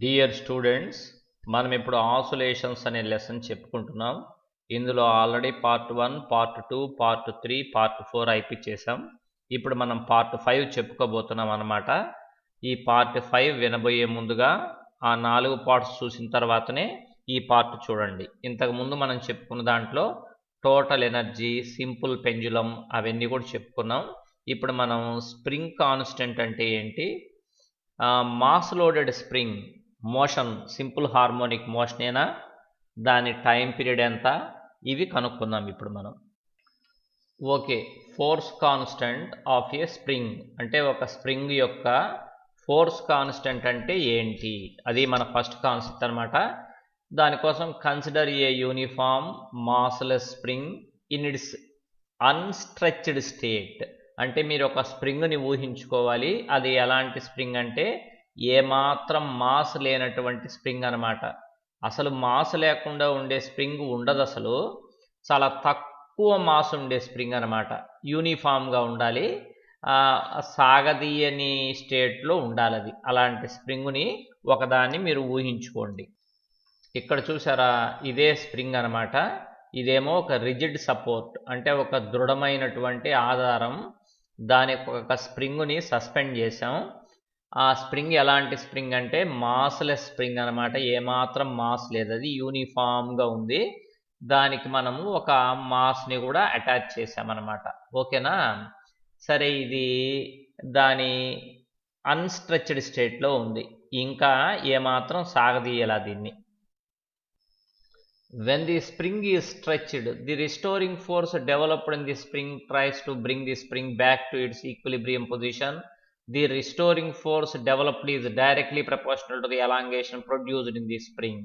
Dear students, మనం ఇప్పుడు oscillations అనే లెసన్ చెప్పుకుంటున్నాం. ఇందులో already part 1, part 2, part 3, part 4 అయిపించేసాం. ఇప్పుడు మనం పార్ట్ 5 చెప్పుకోబోతున్నాం అన్నమాట. ఈ పార్ట్ 5 వినబోయే ముందుగా ఆ 4 పార్ట్స్ చూసిన తర్వాతనే ఈ పార్ట్ చూడండి. ఇంతకుముందు మనం చెప్పుకున్న దాంట్లో టోటల్ ఎనర్జీ, సింపుల్ పెండ్యులం అవన్నీ కూడా చెప్పుకున్నాం. ఇప్పుడు మనం స్ప్రింగ్ కాన్స్టెంట్ అంటే ఏంటి, mass loaded spring motion simple harmonic మోషనేనా, దాని టైం పీరియడ్ ఎంత, ఇవి కనుక్కుందాం ఇప్పుడు మనం. Okay, force constant of a spring అంటే ఒక స్ప్రింగ్ యొక్క ఫోర్స్ కాన్స్టెంట్ అంటే ఏంటి, అది మన ఫస్ట్ కాన్సెప్ట్ అనమాట. దానికోసం consider a uniform massless spring in its unstretched state. అంటే మీరు ఒక స్ప్రింగ్ని ఊహించుకోవాలి. అది ఎలాంటి స్ప్రింగ్ అంటే ఏమాత్రం మాస్ లేనటువంటి స్ప్రింగ్ అనమాట. అసలు మాస్ లేకుండా ఉండే స్ప్రింగ్ ఉండదు, అసలు చాలా తక్కువ మాస్ ఉండే స్ప్రింగ్ అనమాట. యూనిఫామ్గా ఉండాలి, సాగదీయని స్టేట్లో ఉండాలి అది. అలాంటి స్ప్రింగ్ని ఒకదాన్ని మీరు ఊహించుకోండి. ఇక్కడ చూసారా, ఇదే స్ప్రింగ్ అనమాట. ఇదేమో ఒక రిజిడ్ సపోర్ట్ అంటే ఒక దృఢమైనటువంటి ఆధారం. దానికి ఒక స్ప్రింగ్ని సస్పెండ్ చేసాం. ఆ స్ప్రింగ్ ఎలాంటి స్ప్రింగ్ అంటే మాస్లెస్ స్ప్రింగ్ అనమాట. ఏమాత్రం మాస్ లేదు, అది యూనిఫామ్గా ఉంది. దానికి మనము ఒక మాస్ని కూడా అటాచ్ చేసామన్నమాట. ఓకేనా? సరే, ఇది దాని అన్స్ట్రెచ్డ్ స్టేట్లో ఉంది, ఇంకా ఏమాత్రం సాగదీయాల దీన్ని. When the spring is stretched, the restoring force developed in the spring tries to bring the spring back to its equilibrium position. The restoring force developed is directly proportional to the elongation produced in the spring.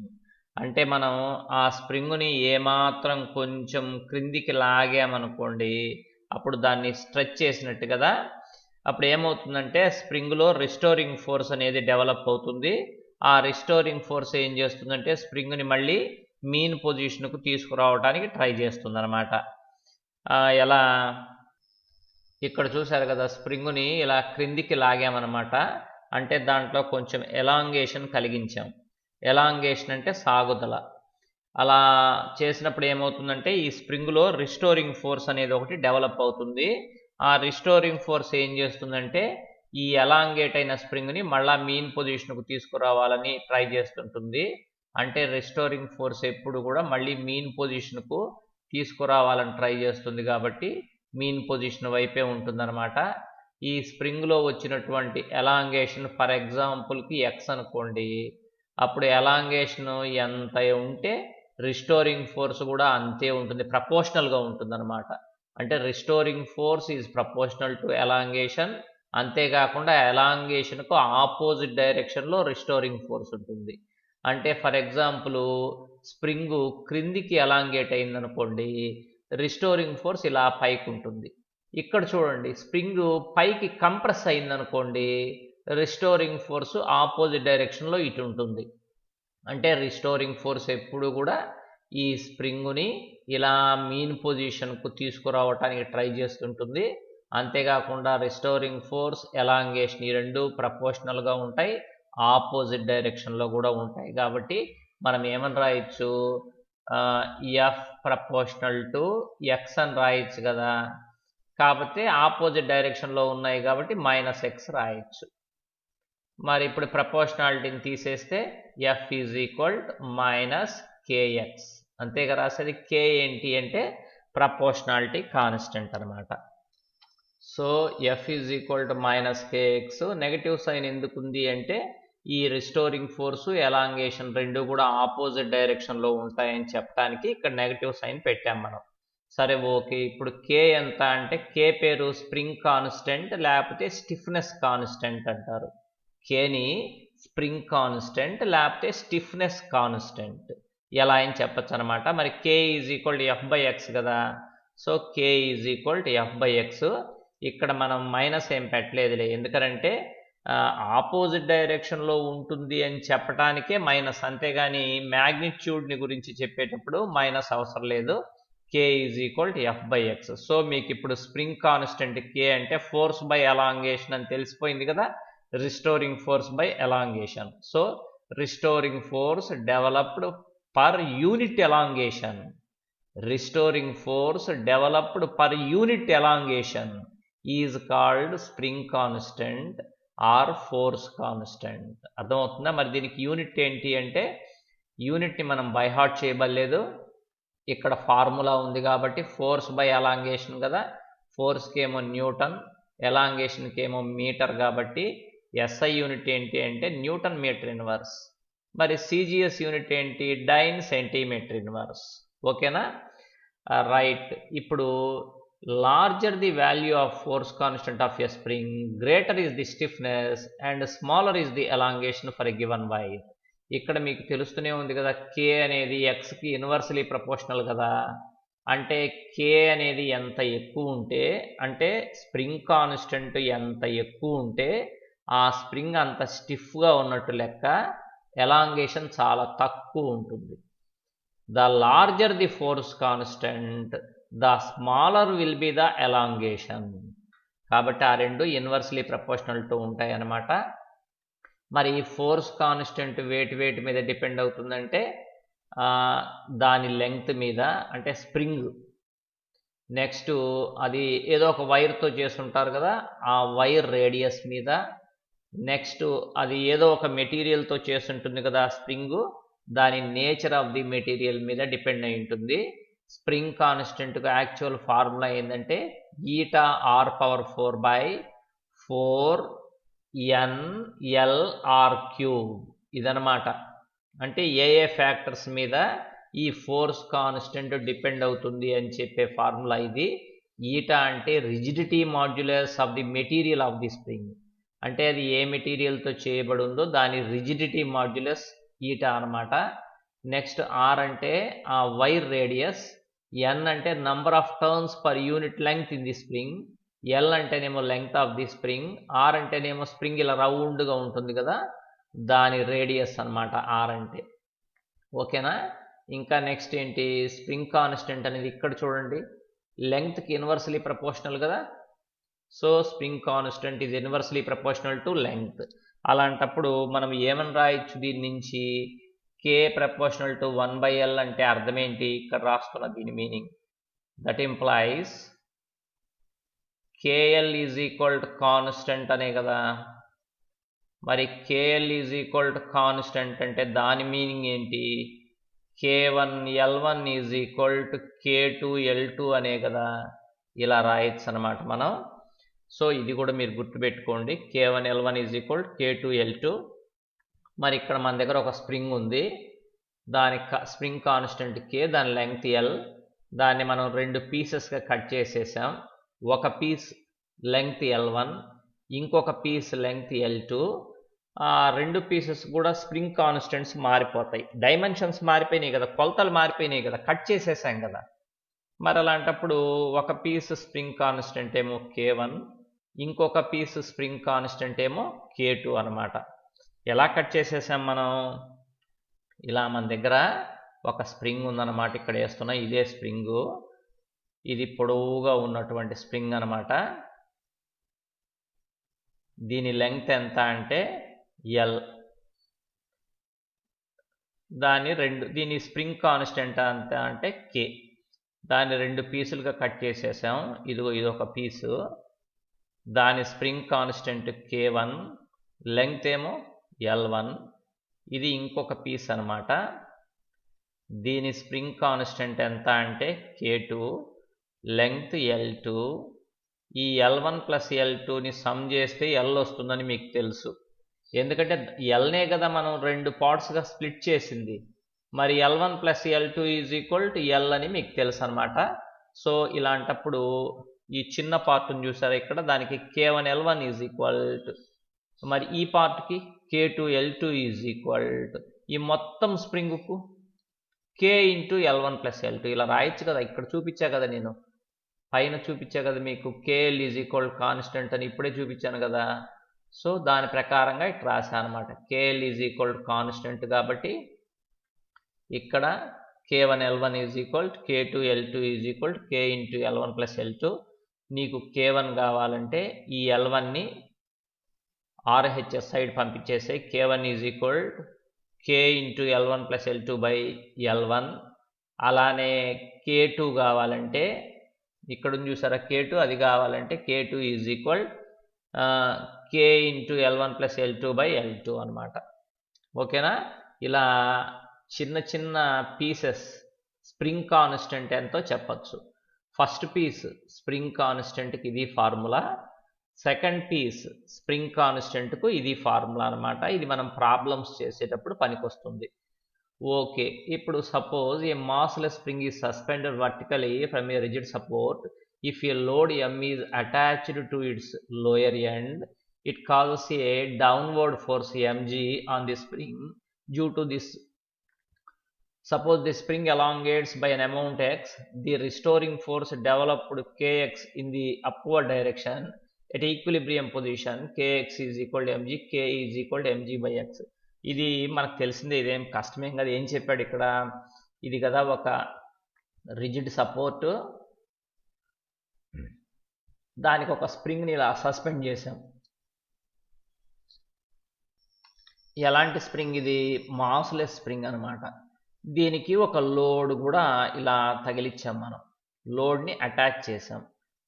అంటే మనం ఆ స్ప్రింగ్ని ఏమాత్రం కొంచెం క్రిందికి లాగామనుకోండి, అప్పుడు దాన్ని stretch చేసినట్టు కదా. అప్పుడు ఏమవుతుందంటే స్ప్రింగ్లో రిస్టోరింగ్ ఫోర్స్ అనేది డెవలప్ అవుతుంది. ఆ రిస్టోరింగ్ ఫోర్స్ ఏం చేస్తుందంటే స్ప్రింగ్ని మళ్ళీ మీన్ పొజిషన్కు తీసుకురావడానికి ట్రై చేస్తుంది అనమాట. ఎలా, ఇక్కడ చూసారు కదా, స్ప్రింగ్ని ఇలా క్రిందికి లాగామన్నమాట. అంటే దాంట్లో కొంచెం ఎలాంగేషన్ కలిగించాం. ఎలాంగేషన్ అంటే సాగుదల. అలా చేసినప్పుడు ఏమవుతుందంటే ఈ స్ప్రింగ్లో రిస్టోరింగ్ ఫోర్స్ అనేది ఒకటి డెవలప్ అవుతుంది. ఆ రిస్టోరింగ్ ఫోర్స్ ఏం చేస్తుందంటే ఈ ఎలాంగేట్ అయిన స్ప్రింగ్ని మళ్ళా మీన్ పొజిషన్కు తీసుకురావాలని ట్రై చేస్తుంటుంది. అంటే రిస్టోరింగ్ ఫోర్స్ ఎప్పుడు కూడా మళ్ళీ మీన్ పొజిషన్కు తీసుకురావాలని ట్రై చేస్తుంది, కాబట్టి మీన్ పొజిషన్ వైపే ఉంటుందన్నమాట. ఈ స్ప్రింగ్లో వచ్చినటువంటి ఎలాంగేషన్ ఫర్ ఎగ్జాంపుల్కి ఎక్స్ అనుకోండి, అప్పుడు ఎలాంగేషన్ ఎంత ఉంటే రిస్టోరింగ్ ఫోర్స్ కూడా అంతే ఉంటుంది, ప్రపోర్షనల్గా ఉంటుందన్నమాట. అంటే restoring force is proportional to elongation. అంతేకాకుండా ఎలాంగేషన్కు ఆపోజిట్ డైరెక్షన్లో రిస్టోరింగ్ ఫోర్స్ ఉంటుంది. అంటే ఫర్ ఎగ్జాంపుల్ స్ప్రింగు క్రిందికి ఎలాంగేట్ అయిందనుకోండి, రిస్టోరింగ్ ఫోర్స్ ఇలా పైకి ఉంటుంది. ఇక్కడ చూడండి, స్ప్రింగ్ పైకి కంప్రెస్ అయిందనుకోండి, రిస్టోరింగ్ ఫోర్స్ ఆపోజిట్ డైరెక్షన్లో ఇటు ఉంటుంది. అంటే రిస్టోరింగ్ ఫోర్స్ ఎప్పుడు కూడా ఈ స్ప్రింగుని ఇలా మీన్ పొజిషన్కు తీసుకురావడానికి ట్రై చేస్తుంటుంది. అంతేకాకుండా రిస్టోరింగ్ ఫోర్స్, ఎలాంగేషన్ ఈ రెండు ప్రపోర్షనల్గా ఉంటాయి, ఆపోజిట్ డైరెక్షన్లో కూడా ఉంటాయి. కాబట్టి మనం ఏమని రాయొచ్చు, ఎఫ్ ప్రపోర్షనల్ టు ఎక్స్ అని రాయొచ్చు కదా. కాకపోతే ఆపోజిట్ డైరెక్షన్లో ఉన్నాయి కాబట్టి -x రాయొచ్చు. మరి ఇప్పుడు ప్రపోర్షనాలిటీని తీసేస్తే ఎఫ్ ఈజ్ ఈక్వల్ -kx, అంతేగా రాసేది. k ఏంటి అంటే ప్రపోర్షనాలిటీ కాన్స్టెంట్ అనమాట. So F is equal to -kx. Negative sign ఎందుకు ఉంది అంటే ఈ రిస్టోరింగ్ ఫోర్సు, ఎలాంగేషన్ రెండు కూడా ఆపోజిట్ డైరెక్షన్లో ఉంటాయని చెప్పడానికి ఇక్కడ నెగటివ్ సైన్ పెట్టాం మనం. సరే, ఓకే. ఇప్పుడు k ఎంత అంటే k పేరు స్ప్రింగ్ కాన్స్టెంట్ లేకపోతే స్టిఫ్నెస్ కాన్స్టెంట్ అంటారు. kని స్ప్రింగ్ కాన్స్టెంట్ లేకపోతే స్టిఫ్నెస్ కాన్స్టెంట్ ఎలా అని చెప్పచ్చు అనమాట. మరి k is equal to f/x కదా. So k is equal to f/x. ఇక్కడ మనం మైనస్ ఏం పెట్టలేదులే, ఎందుకంటే ఆపోజిట్ డైరెక్షన్లో ఉంటుంది అని చెప్పడానికే మైనస్, అంతేగాని మ్యాగ్నిట్యూడ్ని గురించి చెప్పేటప్పుడు మైనస్ అవసరం లేదు. k is equal to f/x. So మీకు ఇప్పుడు స్ప్రింగ్ కాన్స్టెంట్ k అంటే ఫోర్స్ బై ఎలాంగేషన్ అని తెలిసిపోయింది కదా, restoring force by elongation. So restoring force developed per unit elongation. Restoring force developed per unit elongation is called spring constant or force constant. అర్థమవుతుందా? మరి దీనికి unit ఏంటి అంటే, యూనిట్ని మనం బై హార్ట్ చేయబడలేదు, ఇక్కడ ఫార్ములా ఉంది కాబట్టి ఫోర్స్ బై ఎలాంగేషన్ కదా, ఫోర్స్కి ఏమో న్యూటన్, ఎలాంగేషన్కి ఏమో మీటర్, కాబట్టి ఎస్ఐ యూనిట్ ఏంటి అంటే న్యూటన్ మీటర్ ఇన్వర్స్. మరి సిజిఎస్ యూనిట్ ఏంటి? Dyne centimetre inverse. ఓకేనా? రైట్. ఇప్పుడు larger the value of force constant of a spring, greater is the stiffness and smaller is the elongation for a given wire. ఇక్కడ మీకు తెలుస్తూనే ఉంది కదా, కే అనేది ఎక్స్కి ఇన్వర్స్లీ ప్రపోర్షనల్ కదా. అంటే కే అనేది ఎంత ఎక్కువ ఉంటే, అంటే స్ప్రింగ్ కాన్స్టెంట్ ఎంత ఎక్కువ ఉంటే ఆ స్ప్రింగ్ అంత స్టిఫ్గా ఉన్నట్టు లెక్క, ఎలాంగేషన్ చాలా తక్కువ ఉంటుంది. The larger the force constant, the smaller will be the elongation. కాబట్టి ఆ రెండు ఇన్వర్స్లీ ప్రపోర్షనల్ టు ఉంటాయి అన్నమాట. మరి ఈ ఫోర్స్ కాన్స్టెంట్ వేటి మీద డిపెండ్ అవుతుందంటే, దాని లెంగ్త్ మీద, అంటే స్ప్రింగ్. నెక్స్ట్ అది ఏదో ఒక వైర్తో చేస్తుంటారు కదా, ఆ వైర్ రేడియస్ మీద. నెక్స్ట్ అది ఏదో ఒక మెటీరియల్తో చేస్తుంటుంది కదా స్ప్రింగ్, దాని నేచర్ ఆఫ్ ది మెటీరియల్ మీద డిపెండ్ అయి ఉంటుంది. స్ప్రింగ్ కాన్స్టెంట్గా యాక్చువల్ ఫార్ములా ఏంటంటే eta r power 4/4 NLR cube. ఇదనమాట. అంటే ఏ ఫ్యాక్టర్స్ మీద ఈ ఫోర్స్ కాన్స్టెంట్ డిపెండ్ అవుతుంది అని చెప్పే ఫార్ములా ఇది. ఈటా అంటే rigidity modulus of the material of the spring, అంటే అది ఏ మెటీరియల్తో చేయబడి ఉందో దాని రిజిడిటీ మాడ్యులస్ ఈటా అనమాట. నెక్స్ట్ ఆర్ అంటే ఆ వైర్ రేడియస్, ఎన్ అంటే number of turns per unit length in the spring, L అంటేనేమో length of the spring, R అంటేనేమో స్ప్రింగ్ ఇలా రౌండ్గా ఉంటుంది కదా దాని రేడియస్ అనమాట ఆర్ అంటే. ఓకేనా? ఇంకా నెక్స్ట్ ఏంటి, స్ప్రింగ్ కాన్స్టెంట్ అనేది ఇక్కడ చూడండి, లెంగ్త్కి ఇన్వర్స్లీ ప్రపోర్షనల్ కదా. So spring constant is inversely proportional to length. అలాంటప్పుడు మనం ఏమని రాయొచ్చు దీని నుంచి, కే ప్రపోర్షనల్ టు 1/L అంటే అర్థం ఏంటి, ఇక్కడ రాస్తున్న దీని meaning. That implies KL is equal to constant అనే కదా. మరి KL is equal to constant అంటే దాని మీనింగ్ ఏంటి, K1L1 is equal to K2L2 అనే కదా. ఇలా రాయొచ్చు అనమాట మనం. సో ఇది కూడా మీరు గుర్తుపెట్టుకోండి, K1L1 ఈజ్ ఈక్వల్ K2L2. మరి ఇక్కడ మన దగ్గర ఒక స్ప్రింగ్ ఉంది, దాని స్ప్రింగ్ కాన్స్టెంట్ K, దాని లెంగ్త్ L. దాన్ని మనం రెండు పీసెస్గా కట్ చేసేసాం. ఒక పీస్ లెంగ్త్ L1, ఇంకొక పీస్ లెంగ్త్ L2. ఆ రెండు పీసెస్ కూడా స్ప్రింగ్ కాన్స్టెంట్స్ మారిపోతాయి, డైమెన్షన్స్ మారిపోయినాయి కదా, కొలతలు మారిపోయినాయి కదా, కట్ చేసేసాం కదా. మరి అలాంటప్పుడు ఒక పీస్ స్ప్రింగ్ కాన్స్టెంట్ ఏమో K1, ఇంకొక పీస్ స్ప్రింగ్ కాన్స్టెంట్ ఏమో K2 అనమాట. ఎలా కట్ చేసేసాం మనం, ఇలా మన దగ్గర ఒక స్ప్రింగ్ ఉందన్నమాట, ఇక్కడ వేస్తున్నా ఇదే స్ప్రింగు, ఇది పొడవుగా ఉన్నటువంటి స్ప్రింగ్ అనమాట. దీని లెంగ్త్ ఎంత అంటే L. దీని స్ప్రింగ్ కాన్స్టెంట్ ఎంత అంటే K. దాన్ని రెండు పీసులుగా కట్ చేసేసాం. ఇదొక పీసు, దాని స్ప్రింగ్ కాన్స్టెంట్ K1, లెంగ్త్ ఏమో L1. ఇది ఇంకొక పీస్ అనమాట, దీని స్ప్రింగ్ కాన్స్టెంట్ ఎంత అంటే K2, లెంగ్త్ L2. ఈ L1 ప్లస్ L2ని సమ్ చేస్తే L వస్తుందని మీకు తెలుసు, ఎందుకంటే Lనే కదా మనం రెండు పార్ట్స్గా స్ప్లిట్ చేసింది. మరి L1 plus L2 is equal to L అని మీకు తెలుసు అనమాట. సో ఇలాంటప్పుడు ఈ చిన్న పార్ట్ని చూసారా ఇక్కడ, దానికి K1L1 ఈజ్ ఈక్వల్ టు, మరి ఈ పార్ట్కి K2L2 ఈజ్ ఈక్వల్ టు, ఈ మొత్తం స్ప్రింగ్కు K into L1 plus L2 ఇలా రాయొచ్చు కదా. ఇక్కడ చూపించా కదా, నేను పైన చూపించా కదా మీకు, KL ఈజ్ ఈక్వల్ కాన్స్టెంట్ అని ఇప్పుడే చూపించాను కదా. సో దాని ప్రకారంగా ఇట్లా రాశాను అనమాట, KL ఈజ్ ఈక్వల్ కాన్స్టెంట్ కాబట్టి ఇక్కడ K1L1 is equal K2L2 is equal K into L1 plus L2. నీకు K1 కావాలంటే ఈ L1ని RHS సైడ్ పంపించేసే, K1 is equal k into L1 plus L2 by L1. అలానే K2 కావాలంటే ఇక్కడ ఉంది చూసారా K2, అది కావాలంటే K2 is equal k into L1 plus L2 by L2 అనమాట. ఓకేనా? ఇలా చిన్న చిన్న పీసెస్ స్ప్రింగ్ కాన్స్టెంట్ ఎంతో చెప్పచ్చు. ఫస్ట్ పీస్ స్ప్రింగ్ కాన్స్టెంట్కి ఇది ఫార్ములా, సెకండ్ పీస్ స్ప్రింగ్ కాన్స్టెంట్కు ఇది ఫార్ములా అనమాట. ఇది మనం ప్రాబ్లమ్స్ చేసేటప్పుడు పనికొస్తుంది. ఓకే, ఇప్పుడు suppose A massless spring is suspended vertically from a rigid support. If a load M is attached to its lower end, it causes a downward force mg on the spring. Due to this, suppose the spring elongates by an amount x, the restoring force developed kx in the upward direction. At equilibrium position, kx is equal to mg, k is equal to mg by x. ఇది మనకు తెలిసిందే, ఇదేం కష్టమేం కదా. ఏం చెప్పాడు ఇక్కడ? ఇది కదా ఒక రిజిడ్ సపోర్ట్, దానికి ఒక స్ప్రింగ్ని ఇలా సస్పెండ్ చేసాం. ఎలాంటి స్ప్రింగ్ ఇది? మాస్లెస్ స్ప్రింగ్ అనమాట. దీనికి ఒక లోడ్ కూడా ఇలా తగిలిచ్చాం మనం, లోడ్ని అటాచ్ చేసాం.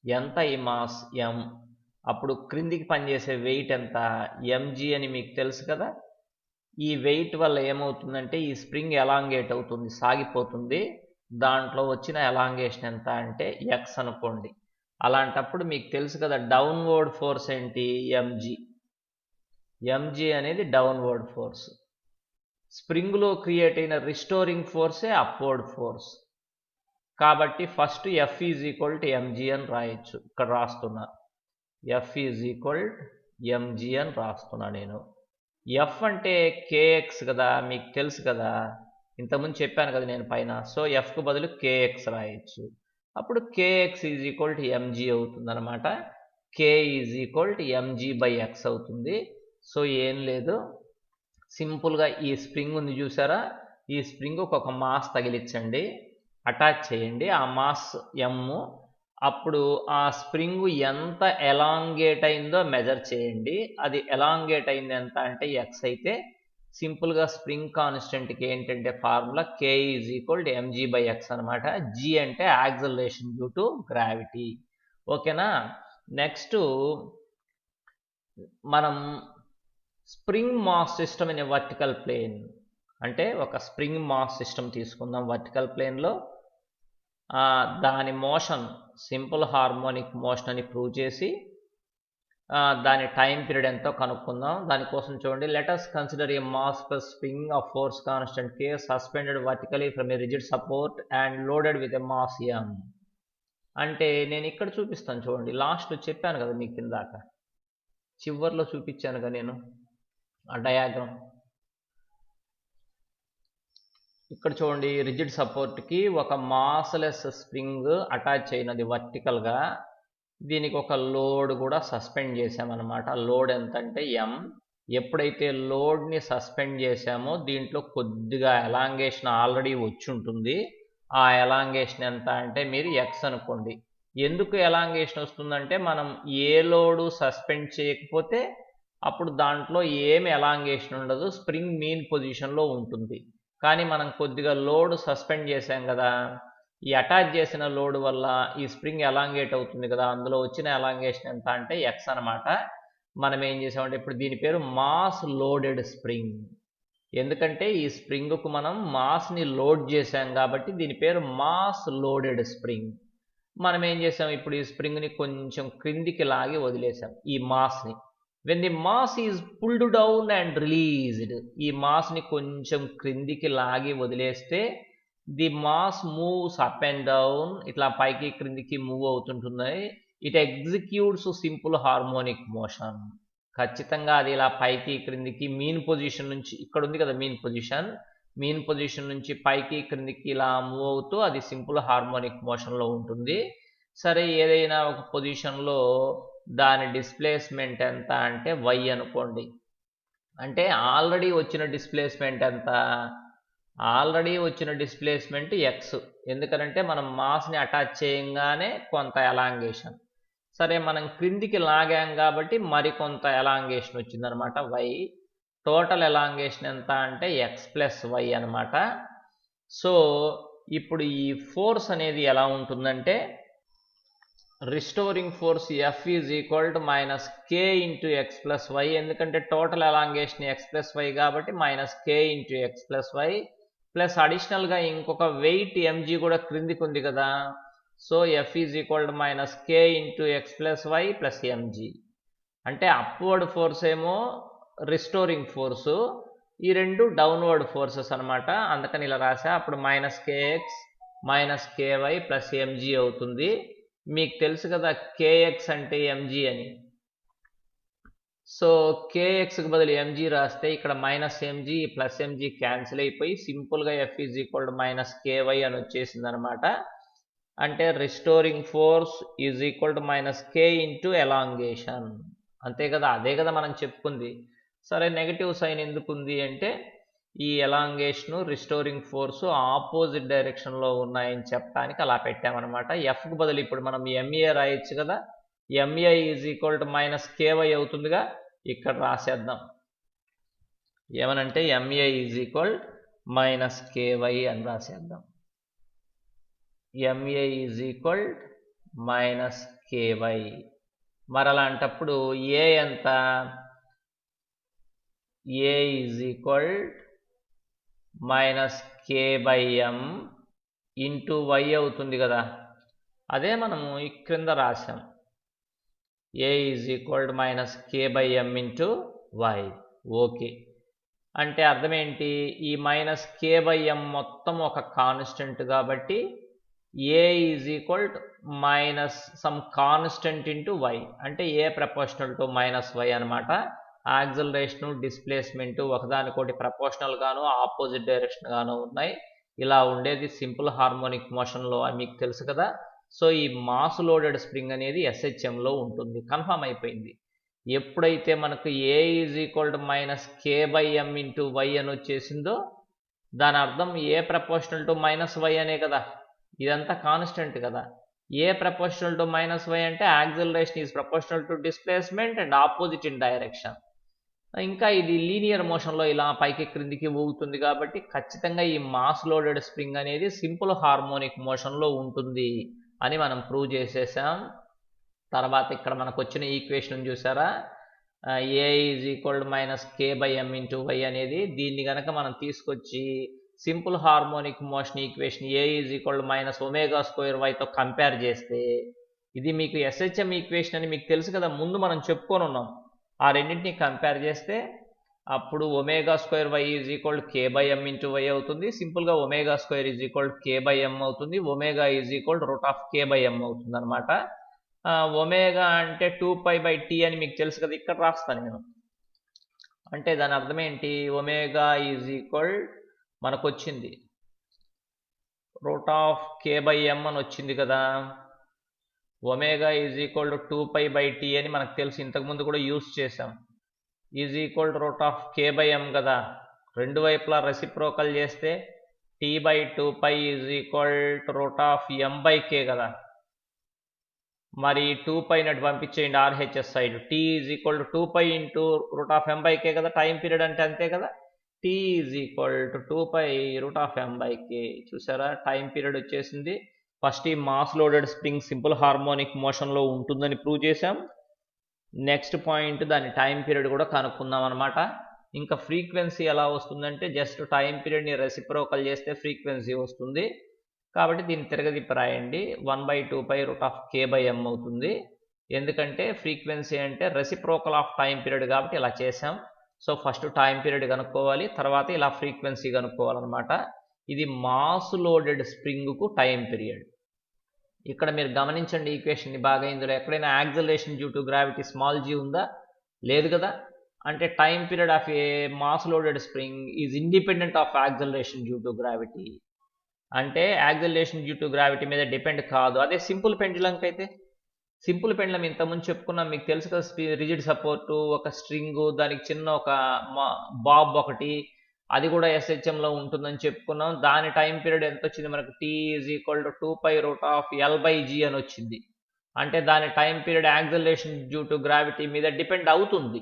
ఎంత ఈ మాస్? m. అప్పుడు క్రిందికి పనిచేసే వెయిట్ ఎంత? mg అని మీకు తెలుసు కదా. ఈ వెయిట్ వల్ల ఏమవుతుందంటే ఈ స్ప్రింగ్ ఎలాంగేట్ అవుతుంది, సాగిపోతుంది. దాంట్లో వచ్చిన ఎలాంగేషన్ ఎంత అంటే x అనుకోండి. అలాంటప్పుడు మీకు తెలుసు కదా డౌన్వర్డ్ ఫోర్స్ ఏంటి? mg అనేది డౌన్వర్డ్ ఫోర్స్. స్ప్రింగ్లో క్రియేట్ అయిన రిస్టోరింగ్ ఫోర్సే అప్వర్డ్ ఫోర్స్. కాబట్టి first F is equal to mg అని రాయొచ్చు. ఇక్కడ రాస్తున్నా, F ఈజ్ ఈక్వల్ mg అని రాస్తున్నా నేను. F అంటే kx కదా, మీకు తెలుసు కదా, ఇంతకుముందు చెప్పాను కదా నేను పైన. సో Fకు బదులు kx రాయొచ్చు. అప్పుడు kx is equal to mg అవుతుంది అనమాట. k is equal to mg by x అవుతుంది. సో ఏం లేదు, సింపుల్గా ఈ స్ప్రింగ్ ఉంది చూసారా, ఈ స్ప్రింగ్ ఒక మాస్ తగిలించండి, అటాచ్ చేయండి, ఆ మాస్ m. అప్పుడు ఆ స్ప్రింగ్ ఎంత ఎలాంగేట్ అయిందో మెజర్ చేయండి. అది ఎలాంగేట్ అయింది ఎంత అంటే x అయితే, సింపుల్గా స్ప్రింగ్ కాన్స్టెంట్కి ఏంటంటే formula k is equal to mg by x అనమాట. g అంటే యాక్సలరేషన్ డ్యూ టు గ్రావిటీ. ఓకేనా? నెక్స్ట్ మనం spring mass system in vertical plane, అంటే ఒక స్ప్రింగ్ మాస్ సిస్టమ్ తీసుకుందాం వర్టికల్ ప్లేన్లో. దాని మోషన్ సింపుల్ హార్మోనిక్ మోషన్ అని ప్రూవ్ చేసి దాని టైం పీరియడ్ ఎంతో కనుక్కుందాం. దానికోసం చూడండి, let us consider a mass plus spring of force constant k suspended vertically from a rigid support and loaded with a mass m. అంటే నేను ఇక్కడ చూపిస్తాను చూడండి, లాస్ట్లో చెప్పాను కదా మీకు ఇందాక, చివర్లో చూపించాను కదా నేను ఆ డయాగ్రామ్. ఇక్కడ చూడండి, రిజిడ్ సపోర్ట్కి ఒక మాస్లెస్ స్ప్రింగ్ అటాచ్ అయినది వర్టికల్గా. దీనికి ఒక లోడ్ కూడా సస్పెండ్ చేసామన్నమాట. లోడ్ ఎంత అంటే m. ఎప్పుడైతే లోడ్ని సస్పెండ్ చేసామో దీంట్లో కొద్దిగా ఎలాంగేషన్ ఆల్రెడీ వచ్చి ఉంటుంది. ఆ ఎలాంగేషన్ ఎంత అంటే మీరు x అనుకోండి. ఎందుకు ఎలాంగేషన్ వస్తుందంటే మనం ఏ లోడు సస్పెండ్ చేయకపోతే అప్పుడు దాంట్లో ఏమి ఎలాంగేషన్ ఉండదు, స్ప్రింగ్ మీన్ పొజిషన్లో ఉంటుంది. కానీ మనం కొద్దిగా లోడ్ సస్పెండ్ చేసాం కదా, ఈ అటాచ్ చేసిన లోడ్ వల్ల ఈ స్ప్రింగ్ ఎలాంగేట్ అవుతుంది కదా, అందులో వచ్చిన ఎలాంగేషన్ ఎంత అంటే x అనమాట. మనం ఏం చేసామంటే ఇప్పుడు దీని పేరు మాస్ లోడెడ్ స్ప్రింగ్. ఎందుకంటే ఈ స్ప్రింగ్కు మనం మాస్ని లోడ్ చేసాం కాబట్టి దీని పేరు మాస్ లోడెడ్ స్ప్రింగ్. మనం ఏం చేసాం, ఇప్పుడు ఈ స్ప్రింగ్ని కొంచెం క్రిందికి లాగి వదిలేసాం ఈ మాస్ని. when the mass is pulled down and released, ఈ మాస్ని కొంచెం క్రిందికి లాగి వదిలేస్తే the mass moves up and down, ఇట్లా పైకి క్రిందికి మూవ్ అవుతుంటుంది. It executes simple harmonic motion. ఖచ్చితంగా అది ఇలా పైకి క్రిందికి మీన్ పొజిషన్ నుంచి, ఇక్కడ ఉంది కదా మీన్ పొజిషన్ నుంచి పైకి క్రిందికి ఇలా మూవ్ అవుతూ అది సింపుల్ హార్మోనిక్ మోషన్లో ఉంటుంది. సరే, ఏదైనా ఒక పొజిషన్లో దాని డిస్ప్లేస్మెంట్ ఎంత అంటే y అనుకోండి. అంటే ఆల్రెడీ వచ్చిన డిస్ప్లేస్మెంట్ ఎంత? ఆల్రెడీ వచ్చిన డిస్ప్లేస్మెంట్ x. ఎందుకంటే మనం మాస్ని అటాచ్ చేయంగానే కొంత ఎలాంగేషన్. సరే, మనం క్రిందికి లాగాం కాబట్టి మరికొంత ఎలాంగేషన్ వచ్చిందనమాట y. టోటల్ ఎలాంగేషన్ ఎంత అంటే ఎక్స్ ప్లస్ వై అనమాట. సో ఇప్పుడు ఈ ఫోర్స్ అనేది ఎలా ఉంటుందంటే restoring force F is equal to minus k into x plus y, ఎందుకంటే total elongation x plus y కాబట్టి minus k into x plus y plus అడిషనల్గా ఇంకొక వెయిట్ ఎంజీ కూడా క్రిందికి ఉంది కదా. So F is equal to minus k into x plus y plus mg. అంటే upward force ఏమో రిస్టోరింగ్ ఫోర్సు, ఈ రెండు డౌన్వర్డ్ ఫోర్సెస్ అనమాట. అందుకని ఇలా రాసా. అప్పుడు minus kx minus ky plus mg అవుతుంది. మీకు తెలుసు కదా కేఎక్స్ అంటే ఎంజీ అని. సో కేఎక్స్కి బదులు ఎంజీ రాస్తే ఇక్కడ minus MG plus MG cancel అయిపోయి సింపుల్గా F is equal to minus k y అని వచ్చేసింది అనమాట. అంటే restoring force is equal to minus k into elongation, అంతే కదా, అదే కదా మనం చెప్పుకుంది. సరే నెగటివ్ సైన్ ఎందుకు ఉంది అంటే ఈ ఎలాంగేషను రిస్టోరింగ్ ఫోర్సు ఆపోజిట్ డైరెక్షన్లో ఉన్నాయని చెప్పడానికి అలా పెట్టామన్నమాట. ఎఫ్కి బదులు ఇప్పుడు మనం ఎంఏ రాయొచ్చు కదా, m a is equal to minus k y అవుతుందిగా, ఇక్కడ రాసేద్దాం. ఏమనంటే m a is equal minus k y అని రాసేద్దాం. M a is equal minus k y. మరి అలాంటప్పుడు ఏ ఎంత, a is equal minus k by m into y అవుతుంది కదా, అదే మనము ఈ క్రింద రాసాం. A is equal minus k by m into y. Okay, అంటే అర్థం ఏంటి, ఈ మైనస్ కే బై ఎం మొత్తం ఒక కాన్స్టెంట్ కాబట్టి a is equal minus some constant into y, అంటే a proportional to minus y అనమాట. యాక్సిలరేషను డిస్ప్లేస్మెంట్ ఒకదానికోటి ప్రపోర్షనల్ గాను ఆపోజిట్ డైరెక్షన్ గాను ఉన్నాయి. ఇలా ఉండేది సింపుల్ హార్మోనిక్ మోషన్లో మీకు తెలుసు కదా. సో ఈ మాస్ లోడెడ్ స్ప్రింగ్ అనేది ఎస్హెచ్ఎంలో ఉంటుంది, కన్ఫర్మ్ అయిపోయింది. ఎప్పుడైతే మనకు a is equal to minus k by m into y అని వచ్చేసిందో దాని అర్థం a proportional to minus y అనే కదా, ఇదంతా కాన్స్టెంట్ కదా. A proportional to minus y అంటే acceleration is proportional to displacement and opposite in direction. ఇంకా ఇది లీనియర్ మోషన్లో ఇలా పైకి క్రిందికి ఊగుతుంది కాబట్టి ఖచ్చితంగా ఈ మాస్ లోడెడ్ స్ప్రింగ్ అనేది సింపుల్ హార్మోనిక్ మోషన్లో ఉంటుంది అని మనం ప్రూవ్ చేసేసాం. తర్వాత ఇక్కడ మనకు వచ్చిన ఈక్వేషన్ చూసారా, a is equal to minus k by m into y అనేది, దీన్ని కనుక మనం తీసుకొచ్చి simple harmonic motion equation a is equal to minus omega square వైతో కంపేర్ చేస్తే ఇది మీకు ఎస్హెచ్ఎం ఈక్వేషన్ అని మీకు తెలుసు కదా, ముందు మనం చెప్పుకొని ఉన్నాం. ఆ రెండింటిని కంపేర్ చేస్తే అప్పుడు omega square y is equal k by m into y అవుతుంది. సింపుల్గా omega square is equal k by m అవుతుంది. Omega is equal root of k by m అవుతుంది అనమాట. ఒమేగా అంటే 2π/t అని మీకు తెలుసు కదా, ఇక్కడ రాస్తాను నేను. అంటే దాని అర్థం ఏంటి, ఒమేగా ఈజ్ ఈక్వల్ మనకు వచ్చింది రూట్ ఆఫ్ కే బై ఎం అని వచ్చింది కదా. Omega is equal to 2π/t అని మనకు తెలుసు, ఇంతకుముందు కూడా యూస్ చేసాం. Is equal to root of k by m కదా, రెండు వైపులా రెసిప్రోకల్ చేస్తే t/2π is equal to root of m/k కదా. మరి 2π నటు పంపించేయండి RHS side, t is equal to 2π into root of m/k కదా, టైం పీరియడ్ అంటే అంతే కదా. t is equal to 2π root of m/k. చూసారా టైం పీరియడ్ వచ్చేసింది. ఫస్ట్ ఈ mass loaded spring simple harmonic మోషన్లో ఉంటుందని ప్రూవ్ చేసాం. నెక్స్ట్ పాయింట్ దాని టైం పీరియడ్ కూడా కనుక్కుందాం అనమాట. ఇంకా ఫ్రీక్వెన్సీ ఎలా వస్తుందంటే జస్ట్ టైం పీరియడ్ని రెసిప్రోకల్ చేస్తే ఫ్రీక్వెన్సీ వస్తుంది. కాబట్టి దీన్ని తిరగదిప్పి రాయండి, 1/2π route of k by m అవుతుంది. ఎందుకంటే ఫ్రీక్వెన్సీ అంటే రెసిప్రోకల్ ఆఫ్ టైం పీరియడ్ కాబట్టి ఇలా చేసాం. సో ఫస్ట్ టైం పీరియడ్ కనుక్కోవాలి, తర్వాత ఇలా ఫ్రీక్వెన్సీ కనుక్కోవాలన్నమాట. ఇది మాస్ లోడెడ్ స్ప్రింగ్కు టైం పీరియడ్. ఇక్కడ మీరు గమనించండి ఈక్వేషన్ని బాగా, ఇందులో ఎక్కడైనా acceleration due to gravity small g ఉందా, లేదు కదా. అంటే time period of a mass loaded spring is independent of acceleration due to gravity. అంటే యాక్సిలరేషన్ డ్యూ టు గ్రావిటీ మీద డిపెండ్ కాదు. అదే సింపుల్ పెండ్యులంకి అయితే, సింపుల్ పెండ్యులం ఇంతకుముందు చెప్పుకున్నాం మీకు తెలుసు కదా, రిజిడ్ సపోర్టు, ఒక స్ట్రింగు, దానికి చిన్న ఒక బాబ్ ఒకటి, అది కూడా ఎస్హెచ్ఎంలో ఉంటుందని చెప్పుకున్నాం. దాని టైం పీరియడ్ ఎంత వచ్చింది మనకు, t is equal to 2π root of l/g అని వచ్చింది. అంటే దాని time period acceleration due to gravity మీద డిపెండ్ అవుతుంది.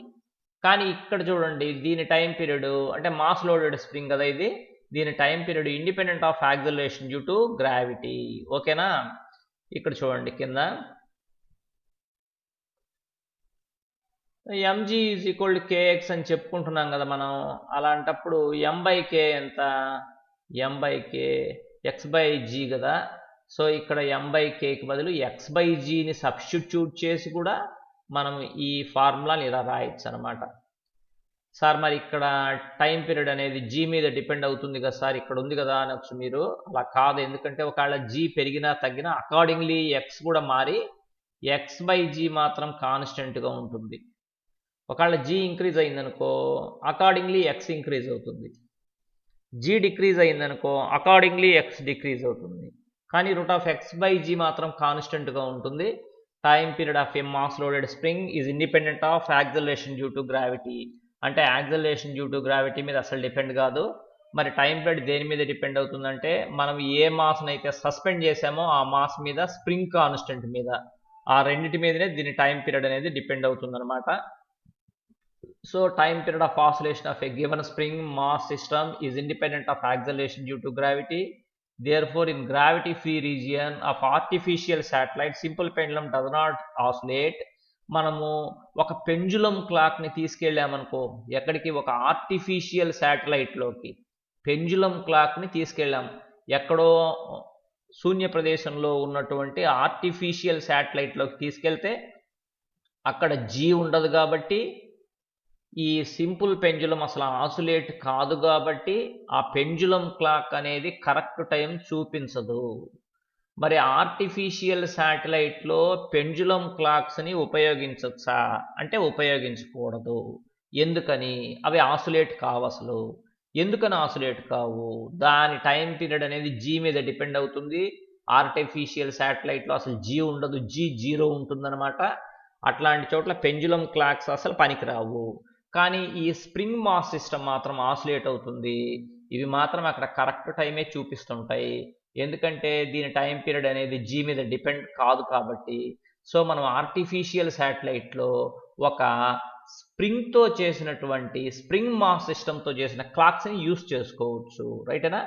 కానీ ఇక్కడ చూడండి దీని టైం పీరియడ్ అంటే మాస్ లోడెడ్ స్ప్రింగ్ కదా ఇది, దీని time period independent of acceleration due to gravity. ఓకేనా, ఇక్కడ చూడండి కింద mg is equal to kx అని చెప్పుకుంటున్నాం కదా మనం. అలాంటప్పుడు m/k ఎంత, m/k x/g కదా. సో ఇక్కడ m/kకి బదులు x/gని సబ్స్టిట్యూట్ చేసి కూడా మనం ఈ ఫార్ములాని ఇలా రాయొచ్చు అనమాట. సార్ మరి ఇక్కడ టైం పీరియడ్ అనేది g మీద డిపెండ్ అవుతుంది కదా సార్, ఇక్కడ ఉంది కదా అనొచ్చు మీరు. అలా కాదు, ఎందుకంటే ఒకవేళ g పెరిగినా తగ్గినా అకార్డింగ్లీ x కూడా మారి x/g మాత్రం కాన్స్టెంట్గా ఉంటుంది. ఒకవేళ g ఇంక్రీజ్ అయిందనుకో అకార్డింగ్లీ x ఇంక్రీజ్ అవుతుంది, g డిక్రీజ్ అయిందనుకో అకార్డింగ్లీ x డిక్రీజ్ అవుతుంది. కానీ √(x/g) మాత్రం కాన్స్టెంట్గా ఉంటుంది. Time period of a mass loaded spring is independent of acceleration due to gravity. అంటే యాక్సిలరేషన్ డ్యూ టు గ్రావిటీ మీద అసలు డిపెండ్ కాదు. మరి టైం పీరియడ్ దేని మీద డిపెండ్ అవుతుందంటే మనం ఏ మాస్ని అయితే సస్పెండ్ చేసామో ఆ మాస్ మీద, స్ప్రింగ్ కాన్స్టెంట్ మీద, ఆ రెండింటి మీదనే దీని టైం పీరియడ్ అనేది డిపెండ్ అవుతుంది అనమాట. So time period of oscillation of a given spring mass system is independent of acceleration due to gravity. Therefore, in gravity-free region of artificial satellite, simple pendulum does not oscillate. మనము ఒక పెంజులం క్లాక్ని తీసుకెళ్ళామనుకో ఎక్కడికి, ఒక artificial శాటిలైట్లోకి పెంజులం క్లాక్ని తీసుకెళ్ళాం. ఎక్కడో శూన్య ప్రదేశంలో ఉన్నటువంటి artificial శాటిలైట్లోకి తీసుకెళ్తే అక్కడ జీ ఉండదు కాబట్టి ఈ సింపుల్ పెంజులం అసలు ఆసిలేట్ కాదు కాబట్టి ఆ పెంజులం క్లాక్ అనేది కరెక్ట్ టైం చూపించదు. మరి ఆర్టిఫిషియల్ శాటిలైట్లో పెంజులం క్లాక్స్ని ఉపయోగించవచ్చా అంటే ఉపయోగించకూడదు. ఎందుకని, అవి ఆసిలేట్ కావు. అసలు ఎందుకని ఆసిలేట్ కావు, దాని టైం పీరియడ్ అనేది జీ మీద డిపెండ్ అవుతుంది. ఆర్టిఫిషియల్ శాటిలైట్లో అసలు జీ ఉండదు, జీ 0 ఉంటుందన్నమాట. అట్లాంటి చోట్ల పెంజులం క్లాక్స్ అసలు పనికిరావు. కానీ ఈ స్ప్రింగ్ మాస్ సిస్టమ్ మాత్రం ఆసిలేట్ అవుతుంది. ఇవి మాత్రం అక్కడ కరెక్ట్ టైమే చూపిస్తుంటాయి, ఎందుకంటే దీని టైం పీరియడ్ అనేది జీ మీద డిపెండ్ కాదు కాబట్టి. సో మనం ఆర్టిఫిషియల్ శాటిలైట్లో ఒక స్ప్రింగ్తో చేసినటువంటి స్ప్రింగ్ మాస్ సిస్టమ్తో చేసిన క్లాక్స్ని యూస్ చేసుకోవచ్చు, రైటేనా.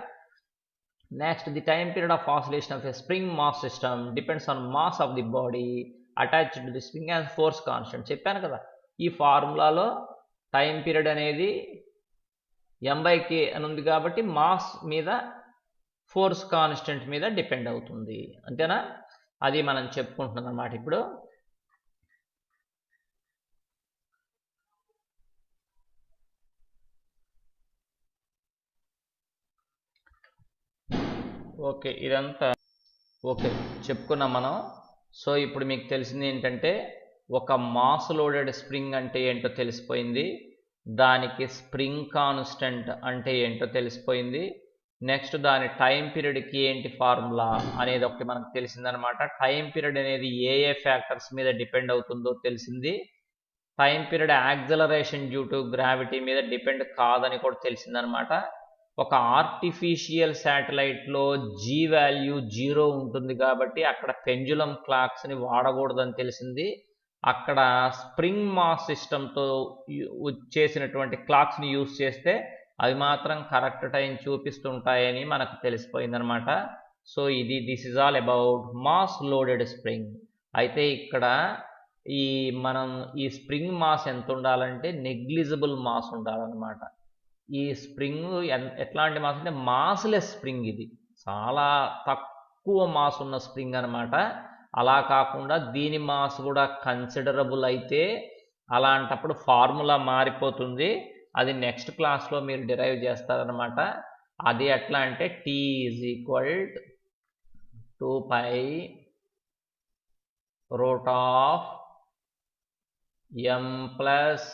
Next, the time period of oscillation of a spring mass system depends on mass of the body attached to the spring and force constant. చెప్పాను కదా ఈ ఫార్ములాలో టైం పీరియడ్ అనేది m/k అని ఉంది కాబట్టి మాస్ మీద, ఫోర్స్ కాన్స్టెంట్ మీద డిపెండ్ అవుతుంది, అంతేనా. అది మనం చెప్పుకుంటున్నాం అన్నమాట ఇప్పుడు. ఓకే, ఇదంతా ఓకే చెప్పుకున్నాం మనం. సో ఇప్పుడు మీకు తెలిసింది ఏంటంటే ఒక మాస్ లోడెడ్ స్ప్రింగ్ అంటే ఏంటో తెలిసిపోయింది, దానికి స్ప్రింగ్ కాన్స్టెంట్ అంటే ఏంటో తెలిసిపోయింది. నెక్స్ట్ దాని టైం పీరియడ్కి ఏంటి ఫార్ములా అనేది ఒకటి మనకు తెలిసిందనమాట. టైం పీరియడ్ అనేది ఏ ఫ్యాక్టర్స్ మీద డిపెండ్ అవుతుందో తెలిసింది. Time period acceleration due to gravity మీద డిపెండ్ కాదని కూడా తెలిసిందనమాట. ఒక ఆర్టిఫిషియల్ శాటిలైట్లో జీ వాల్యూ 0 ఉంటుంది కాబట్టి అక్కడ పెంజులం క్లాక్స్ని వాడకూడదని తెలిసింది. అక్కడ స్ప్రింగ్ మాస్ సిస్టంతో చేసినటువంటి క్లాక్స్ని యూస్ చేస్తే అవి మాత్రం కరెక్ట్ టైం చూపిస్తుంటాయని మనకు తెలిసిపోయిందనమాట. So this is all about mass loaded spring. అయితే ఇక్కడ మనం ఈ స్ప్రింగ్ మాస్ ఎంత ఉండాలంటే నెగ్లిజిబుల్ మాస్ ఉండాలన్నమాట. ఈ స్ప్రింగ్ ఎట్లాంటి మాస్ అంటే మాస్లెస్ స్ప్రింగ్, ఇది చాలా తక్కువ మాస్ ఉన్న స్ప్రింగ్ అనమాట. అలా కాకుండా దీని మాస్ కూడా కన్సిడరబుల్ అయితే అలాంటప్పుడు ఫార్ములా మారిపోతుంది. అది నెక్స్ట్ క్లాస్లో మీరు డిరైవ్ చేస్తారనమాట. అది ఎట్లా అంటే T is equal 2π √m plus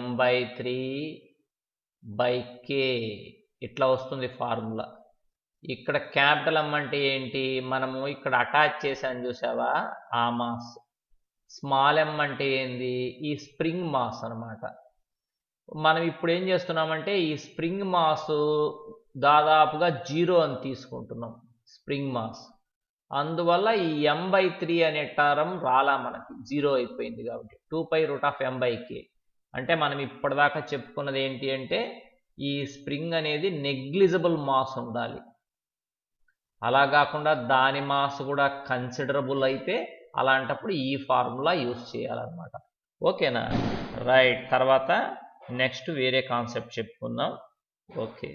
m/3/k ఇట్లా వస్తుంది ఫార్ములా. ఇక్కడ క్యాపిటల్ M అంటే ఏంటి, మనము ఇక్కడ అటాచ్ చేసాను చూసావా ఆ మాస్. స్మాల్ m అంటే ఏంది, ఈ స్ప్రింగ్ మాస్ అనమాట. మనం ఇప్పుడు ఏం చేస్తున్నామంటే ఈ స్ప్రింగ్ మాస్ దాదాపుగా 0 అని తీసుకుంటున్నాం స్ప్రింగ్ మాస్. అందువల్ల ఈ m/3 అనే టర్మ్ రాలా మనకి, 0 అయిపోయింది కాబట్టి 2π √m/k అంటే మనం ఇప్పటిదాకా చెప్పుకున్నది ఏంటి అంటే ఈ స్ప్రింగ్ అనేది నెగ్లిజిబుల్ మాస్ ఉండాలి, అలా కాకుండా దాని మాస్ కూడా కన్సిడరబుల్ అయితే అలాంటప్పుడు ఈ ఫార్ములా యూస్ చేయాలన్నమాట. ఓకేనా? రైట్. తర్వాత నెక్స్ట్ వేరే కాన్సెప్ట్ చెప్పుకుందాం. ఓకే.